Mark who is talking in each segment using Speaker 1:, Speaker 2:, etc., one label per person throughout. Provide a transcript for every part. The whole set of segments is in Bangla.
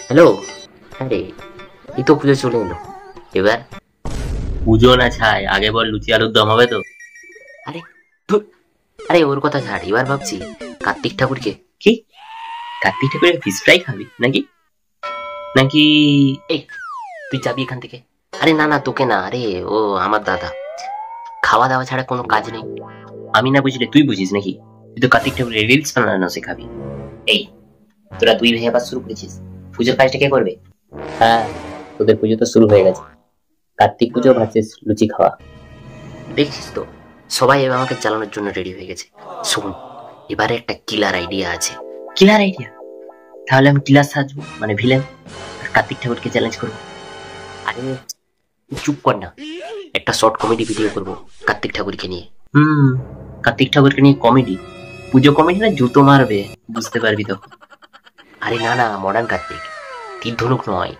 Speaker 1: হ্যালো। আরে এই তো পুজো চলে এলো, এবার
Speaker 2: পুজো না ছাই, আগে বল লুচি আলুর দম হবে তো?
Speaker 1: আরে ধুর, আরে ওর কথা ছাড়, এবার ভাবছি কার্তিক ঠাকুরকে।
Speaker 2: কি, কার্তিক ঠাকুরের ফিশ ফ্রাই খাবি নাকি? নাকি
Speaker 1: এই তুই যাবি এখান থেকে? আরে না না, তোকে না, আরে ও আমার দাদা, খাওয়া দাওয়া ছাড়া কোনো কাজ নেই।
Speaker 2: আমি না বুঝলে তুই বুঝিস নাকি? তুই তো কার্তিক ঠাকুরের রিলস বানানো শেখাবি। এই, তোরা দুই ভাই আবার শুরু করেছিস? পুজোর কাজটা কে করবে? হ্যাঁ, তোদের পুজো তো শুরু হয়ে গেছে। কার্তিক পুজো ভার্সেস লুচি খাওয়া।
Speaker 1: দেখছিস তো, সবাই এবার আমাকে চালানোর জন্য রেডি হয়ে গেছে। শোন, এবারে একটা কিলার আইডিয়া আছে।
Speaker 2: কিলার আইডিয়া? তাহলে আমি কিলার সাজবো, মানে ভিলেন, আর কার্তিক ঠাকুরকে চ্যালেঞ্জ করবো।
Speaker 1: আরে চুপ কর না, একটা শর্ট কমেডি ভিডিও করবো কার্তিক ঠাকুরকে নিয়ে।
Speaker 2: কার্তিক ঠাকুরকে নিয়ে কমেডি? পুজো কমেডি না জুতো মারবে, বুঝতে পারবি তো।
Speaker 1: আরে না না, মডার্ন কার্তিক, তীর ধনুক নয়,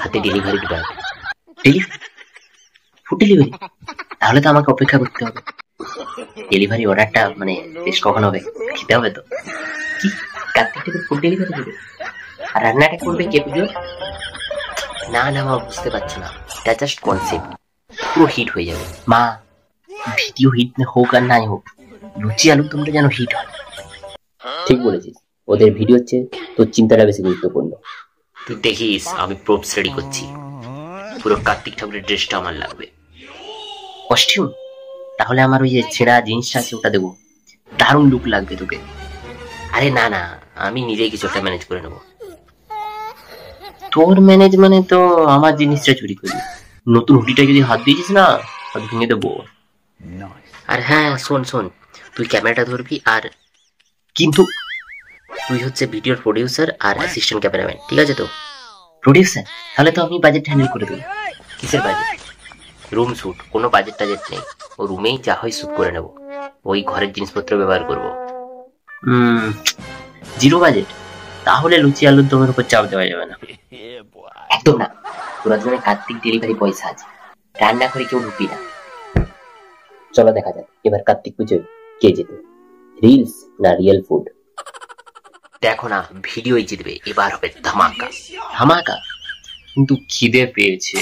Speaker 1: হাতে delivery bag.
Speaker 2: Delivery? Food delivery? তাহলে তো আমাকে অপেক্ষা করতে হবে। ডেলিভারি অর্ডারটা মানে বেশ কখন হবে, খেতে হবে তো। কি, কার্তিক ঠাকুর ফুড ডেলিভারি দেবে? আর রান্নাটা করবে কে পুজো?
Speaker 1: না না মা, বুঝতে পারছো না, এটা জাস্ট কনসেপ্ট, পুরো হিট হয়ে যাবে।
Speaker 2: মা, ভিডিও হিট হোক আর নাই হোক, লুচি আলুর দমটা যেন হিট হয়। ঠিক বলেছিস, ওদের ভিডিও হচ্ছে, তোর চিন্তাটা বেশি গুরুত্বপূর্ণ।
Speaker 1: তুই দেখিস আমি প্রপস রেডি করছি, পুরো কার্তিক ঠাকুরের ড্রেসটা আমার লাগবে।
Speaker 2: কস্টিউম? তাহলে আমার ওই যে ছেঁড়া জিনিসটা আছে ওটা দেবো, দারুণ লুক লাগবে তোকে।
Speaker 1: আরে না না, আমি নিজেই কিছু একটা ম্যানেজ করে নেবো।
Speaker 2: তোর ম্যানেজ মানে তো আমার জিনিসটা চুরি করবি। নতুন হুডিটা যদি হাত দিয়েছিস না, হাত ভেঙে দেবো।
Speaker 1: আর হ্যাঁ শোন শোন, তুই ক্যামেরাটা ধরবি, আর
Speaker 2: কিন্তু
Speaker 1: তুই হচ্ছে ভিডিওর প্রডিউসার আর অ্যাসিস্ট্যান্ট ক্যামেরাম্যান, ঠিক আছে তো?
Speaker 2: প্রডিউসার? তাহলে তো আমি বাজেট হ্যান্ডেল করে দেবো।
Speaker 1: কিসের বাজেট? রুম শ্যুট, কোনো বাজেট টাজেট নেই, ও রুমেই যা হয় শ্যুট করে নেবো, ওই ঘরের জিনিসপত্র ব্যবহার করবো।
Speaker 2: Zero budget? তাহলে লুচি আলুর দমের উপর চাপ দেওয়া যাবে না। একদম না, তোরা দুজনে কার্তিক ডেলিভারি পয়সা আছে, রান্না করে কেউ ঢুকবি না। চলো দেখা যাক এবার কার্তিক পুজোয় কে জেতে, রিলস না রিয়েল ফুড।
Speaker 1: দেখো না, ভিডিওই জিতবে, এবার হবে ধামাকা।
Speaker 2: ধামাকা? কিন্তু খিদে পেয়েছে।